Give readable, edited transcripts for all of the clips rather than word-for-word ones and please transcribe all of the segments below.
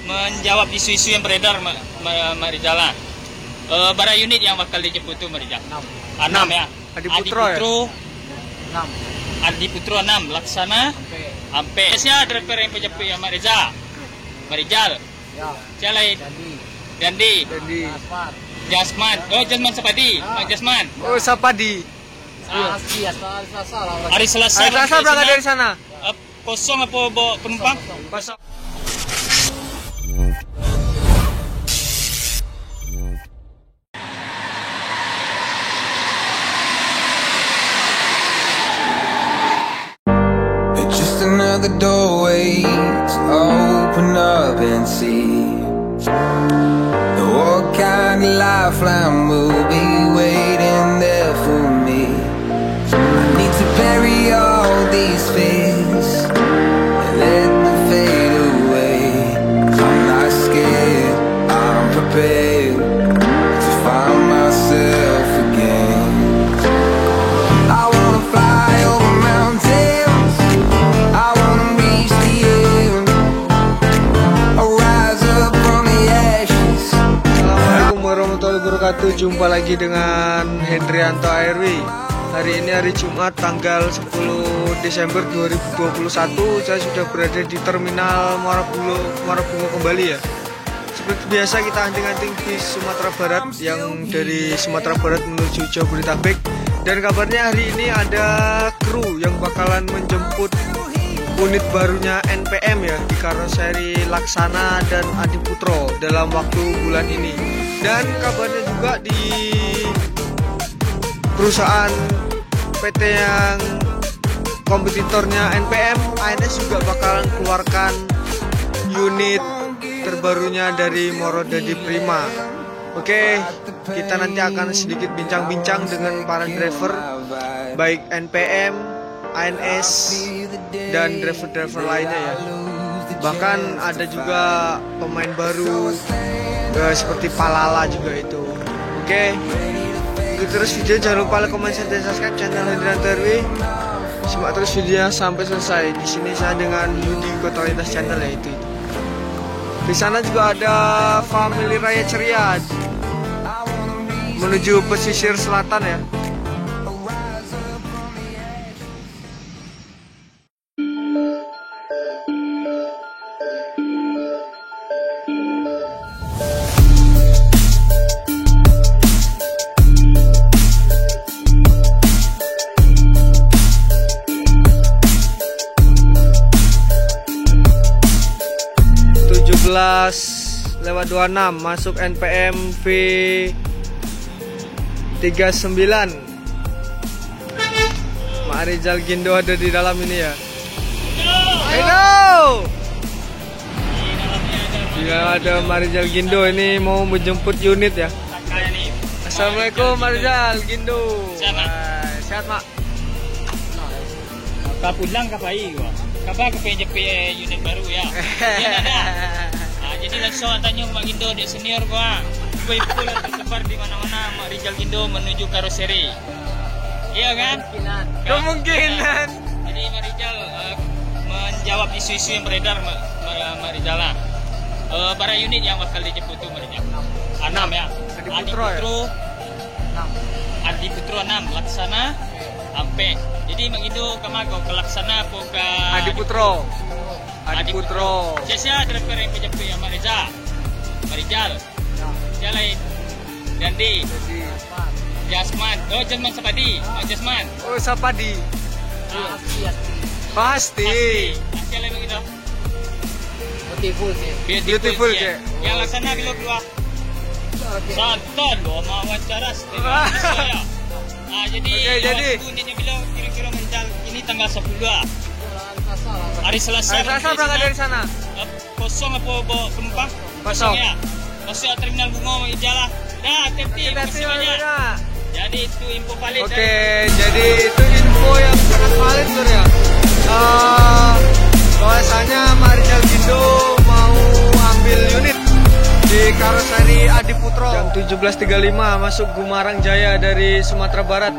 menjawab isu-isu yang beredar Mbak Rizal. Berapa unit yang bakal dijemput tuh Mbak Rizal? 6 ya. Adi Putro 6. Adi Putro 6. Laksana Ampe. Siapa driver yang menjemput ya Mbak Rizal? Mbak Rizal. Ya. Siapa lain? Dandi. Jasman. Oh, Jasman Sapadi. Pak Jasman. Oh, Sapadi. Hari Selasa. Hari Selasa berangkat dari sana. Kosong apa bawa penumpang? Kosong. Just another doorway to open up and see what kind of lifeline will be waiting there for me. I need to bury all these fears and let them fade away. I'm not scared, I'm prepared to find myself again. I wanna fly over mountains, I wanna reach the end, I'll rise up from the ashes. Assalamualaikum warahmatullahi wabarakatuh. Jumpa lagi dengan Hendrianto ARW. Hari ini hari Jumat tanggal 10 Desember 2021. Saya sudah berada di terminal Muara Bungo kembali ya. Seperti biasa kita anting-anting bis Sumatera Barat yang dari Sumatera Barat menuju Jabodetabek. Dan kabarnya hari ini ada kru yang bakalan menjemput unit barunya NPM ya di karoseri Laksana dan Adi Putro dalam waktu bulan ini. Dan kabarnya juga di perusahaan PT yang kompetitornya NPM, ANS juga bakalan keluarkan unit terbarunya dari Morodadi Prima. Oke, kita nanti akan sedikit bincang-bincang dengan para driver baik NPM, ANS dan driver-driver lainnya ya. Bahkan ada juga pemain baru seperti Palala juga itu. Oke, terus video jangan lupa like, comment, share, dan subscribe channel Hendrianto ARW. Simak terus videonya sampai selesai. Di sini saya dengan Yudi Kotalitas Channel yaitu. Di sana juga ada Family Raya Ceria menuju pesisir selatan ya. Lewat 26 masuk NPM V39. Mak Rizal Gindo ada di dalam ini ya. Halo. Juga ada Mak Rizal Gindo ini mau menjemput unit ya. Assalamualaikum Mak Rizal Gindo. Sehat Mak. Kau pulang ke bayi gua. Kabar ke PJP unit baru ya. Iya ada. Jadi langsung tanya Mak Gindo di senior gua. Ibu tersebar di mana-mana Mak Rizal Gindo menuju karoseri. Iya kan? Kemungkinan. Jadi Mak Rizal menjawab isu-isu yang beredar Mak Rizal. Berapa unit yang bakal dijemput tuh Mak Rizal? 6 ya. Adi Putro 6. Laksana Ampe. Jadi Mak Gindo kemana ke Laksana apa ke Adi Putro? Adi Putro. Siapa driver yang menjemput ya Mbak Rizal? Mbak Rizal. Siapa lain? Dandi. Jasman. Oh, Jasman Sapadi. Pak Jasman. Oh, Sapadi. Pasti. Siapa lain begitu? Beautiful ke? Yang Laksana kilo keluar. Santan loh, mau wawancara setengah ya. Jadi unitnya bilang kira-kira menjal ini tanggal 10 lah. Hari Selasa. Hari Selasa berangkat dari sana. Kosong apa bawa penumpang? Kosong ya. Masuk terminal Bungo Jalan. Dah, tertib semuanya. Jadi itu info valid. Oke, jadi itu info yang sangat valid Sur ya. Bahwasanya Mak Rizal Gindo mau ambil unit di karoseri Adi Putro. Jam 17.35 masuk Gumarang Jaya dari Sumatera Barat.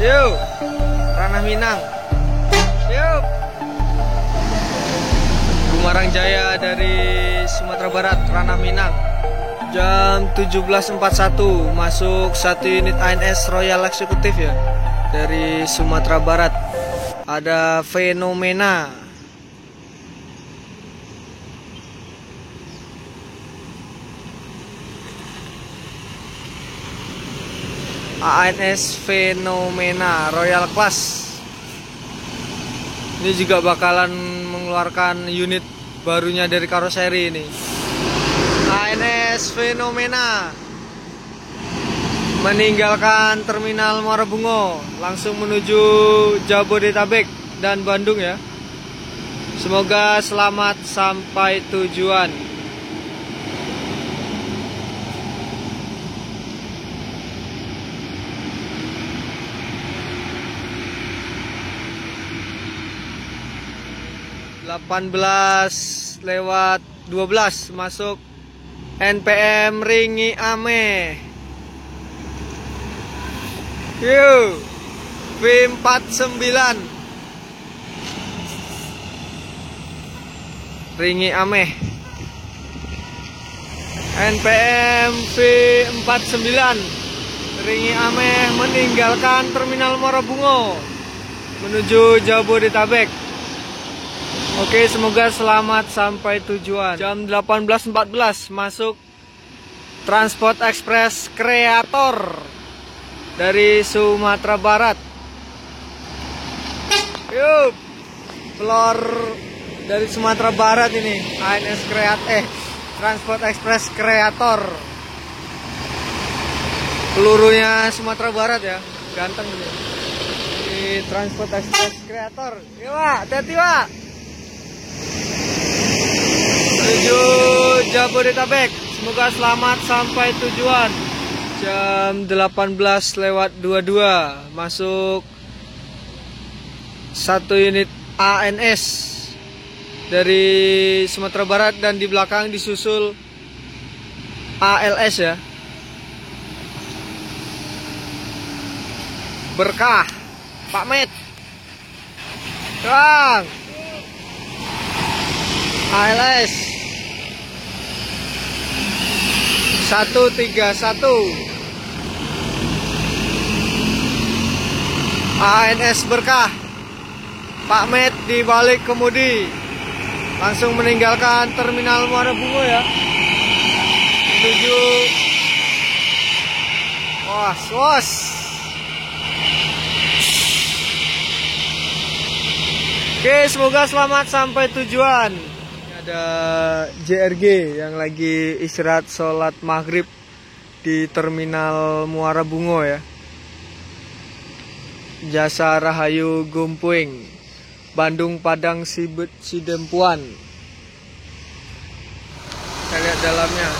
Yuk, Ranah Minang. Yuk. Barang Jaya dari Sumatera Barat, Ranah Minang. Jam 17.41 masuk 1 unit ANS Royal Eksekutif ya, dari Sumatera Barat. Ada Fenomena. ANS Fenomena Royal Class. Ini juga bakalan mengeluarkan unit barunya dari karoseri ini. ANS Fenomena meninggalkan terminal Muara Bungo langsung menuju Jabodetabek dan Bandung ya. Semoga selamat sampai tujuan. (18:12) masuk NPM Ringi Ame. Yuk, V49 Ringi Ame. NPM V49 Ringi Ame meninggalkan terminal Muara Bungo menuju Jabodetabek. Oke, semoga selamat sampai tujuan. Jam 18.14 masuk Transport Express Kreator dari Sumatera Barat. Yuk, pelor dari Sumatera Barat ini, ANS Transport Express Kreator. Pelurunya Sumatera Barat ya, ganteng ini. Di Transport Express Kreator. Yuk, Pak, hati-hati, Pak. Menuju Jabodetabek. Semoga selamat sampai tujuan. Jam 18:22 masuk 1 unit ANS dari Sumatera Barat dan di belakang disusul ALS ya. Berkah Pak Met. Bang. ALS 131 ANS Berkah. Pak Met di balik kemudi langsung meninggalkan terminal Muara Bungo ya, menuju was. Oke, semoga selamat sampai tujuan. Ada JRG yang lagi istirahat sholat maghrib di terminal Muara Bungo ya. Jasa Rahayu Gumpuing, Bandung Padang Sidempuan. Kita lihat dalamnya.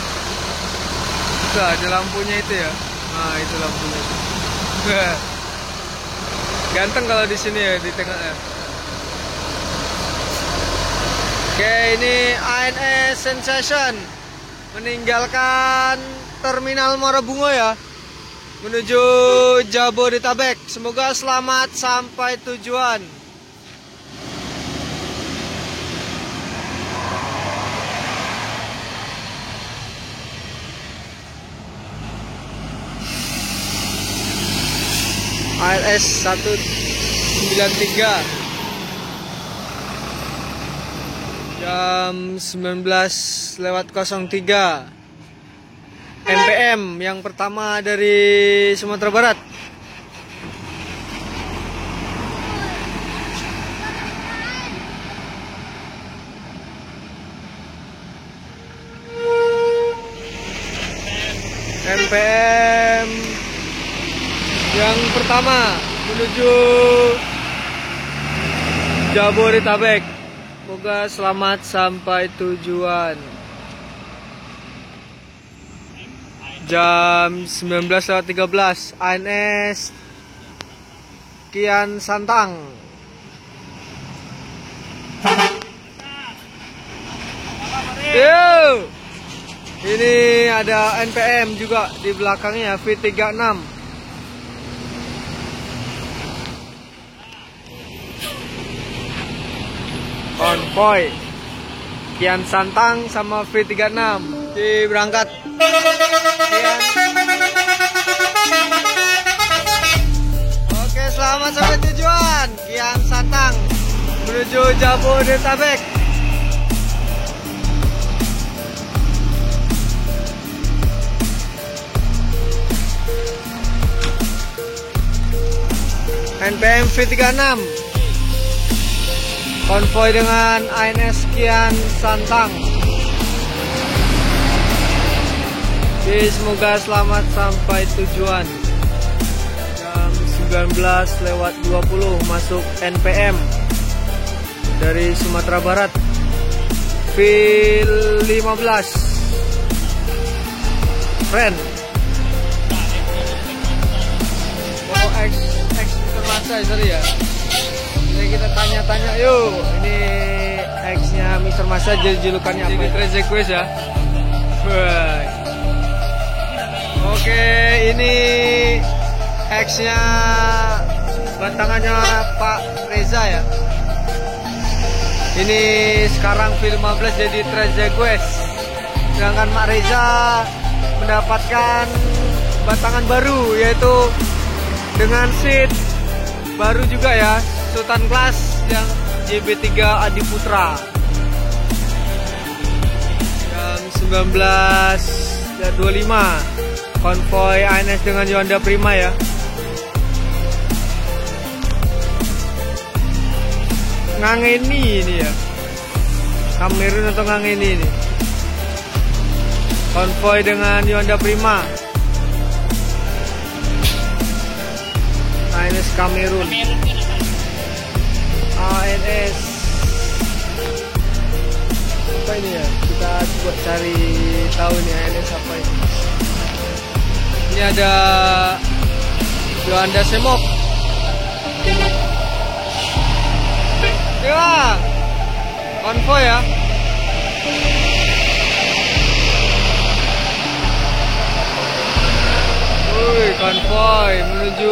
Tuh, ada lampunya itu ya. Nah, itu lampunya. Ganteng kalau di sini ya, di tengah ya. Oke, ini ANS Sensation meninggalkan terminal Muara Bungo ya, menuju Jabodetabek. Semoga selamat sampai tujuan. ALS 193 jam 19:03 NPM yang pertama dari Sumatera Barat. NPM yang pertama menuju Jabodetabek. Semoga selamat sampai tujuan. Jam 19:13 ANS Kian Santang. Yo, ini ada NPM juga di belakangnya, V36. Konvoy Kian Santang sama V36 di berangkat. Oke, selamat sampai tujuan. Kian Santang menuju Jabodetabek. NPM V36 konvoy dengan ANS Kian Santang. Jadi semoga selamat sampai tujuan. Jam 19:20 masuk NPM dari Sumatera Barat. V15 Friend. Oh, X Masa, sorry ya. Jadi kita tanya-tanya yuk. Ini X-nya Mr. Masa, julukannya apa? Jadi Trace Request ya. Bye. Oke, ini X-nya bantangannya Pak Reza ya. Ini sekarang V15 jadi Trace Request. Sedangkan Mak Reza mendapatkan batangan baru, yaitu dengan seat baru juga ya, Sultan Class yang JB3 Adiputra. Jam 19:25 konvoy ANS dengan Yonda Prima ya. Ngangeni ini ya, Kamerun atau Ngangeni ini. Konvoy dengan Yonda Prima. ANS Kamerun. ANS apa ini ya? Kita coba cari tahu nih ANS apa ini. Ini ada Yonda Semok. Ya, konvoy ya. Konvoy menuju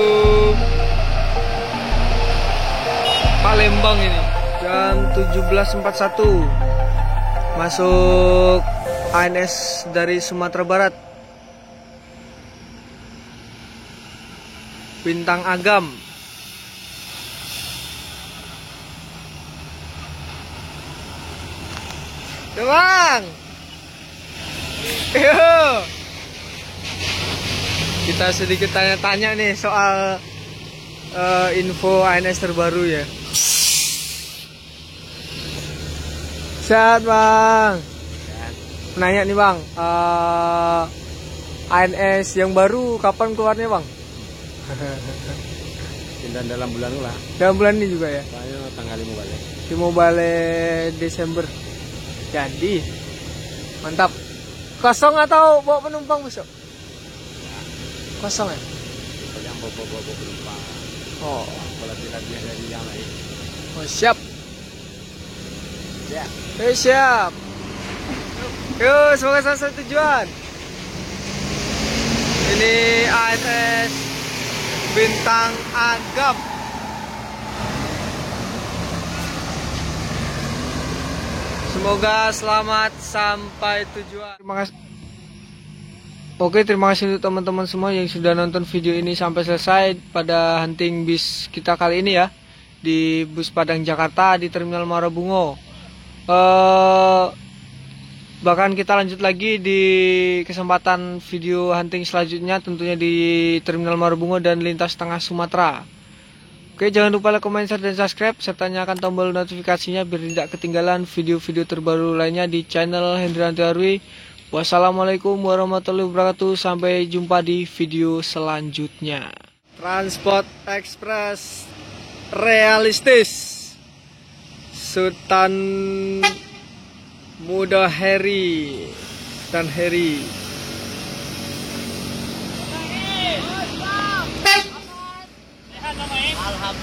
Palembang ini. Jam 17:41 masuk ANS dari Sumatera Barat. Bintang Agam. Bang. Yo. Kita sedikit tanya-tanya nih soal info ANS terbaru ya. Sehat Bang. Nanya nih Bang, ANS yang baru kapan keluarnya Bang? Dan dalam bulan lah. Dalam bulan ini juga ya? Saya tanggal 5 balik. 5 balik Desember. Jadi mantap. Kosong atau bawa penumpang besok? Kosong ya? Yang bawa penumpang. Oh, Kalau tidak dia dari yang lain. oh siap. Ya. Siap. Yuk, semoga sampai tujuan. Ini ANS Bintang Agam. Semoga selamat sampai tujuan. Terima kasih. Oke, terima kasih untuk teman-teman semua yang sudah nonton video ini sampai selesai pada hunting bis kita kali ini ya, di Bus Padang Jakarta di Terminal Muara Bungo. Bahkan kita lanjut lagi di kesempatan video hunting selanjutnya, tentunya di Terminal Muara Bungo dan lintas tengah Sumatera. Oke, jangan lupa like, comment, share, dan subscribe, serta nyalakan tombol notifikasinya biar tidak ketinggalan video-video terbaru lainnya di channel Hendrianto Arwi. Wassalamualaikum warahmatullahi wabarakatuh. Sampai jumpa di video selanjutnya. Transport Express realistis. Sultan Muda Heri dan Heri.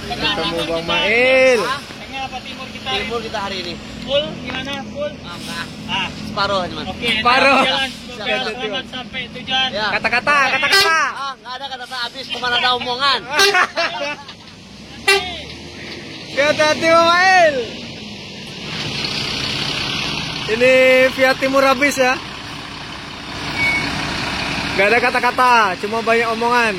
Ketemu Bang Mail. Apa timur kita? Timur kita hari ini. Full gimana? Full? Enggak. Separuh cuma. Oke. Separuh. Selamat sampai tujuan. Ya. Kata-kata. Enggak ada kata-kata habis, cuma ada omongan. Hati-hati Bang Mail. Ini via Timur habis ya. Gak ada kata-kata, cuma banyak omongan.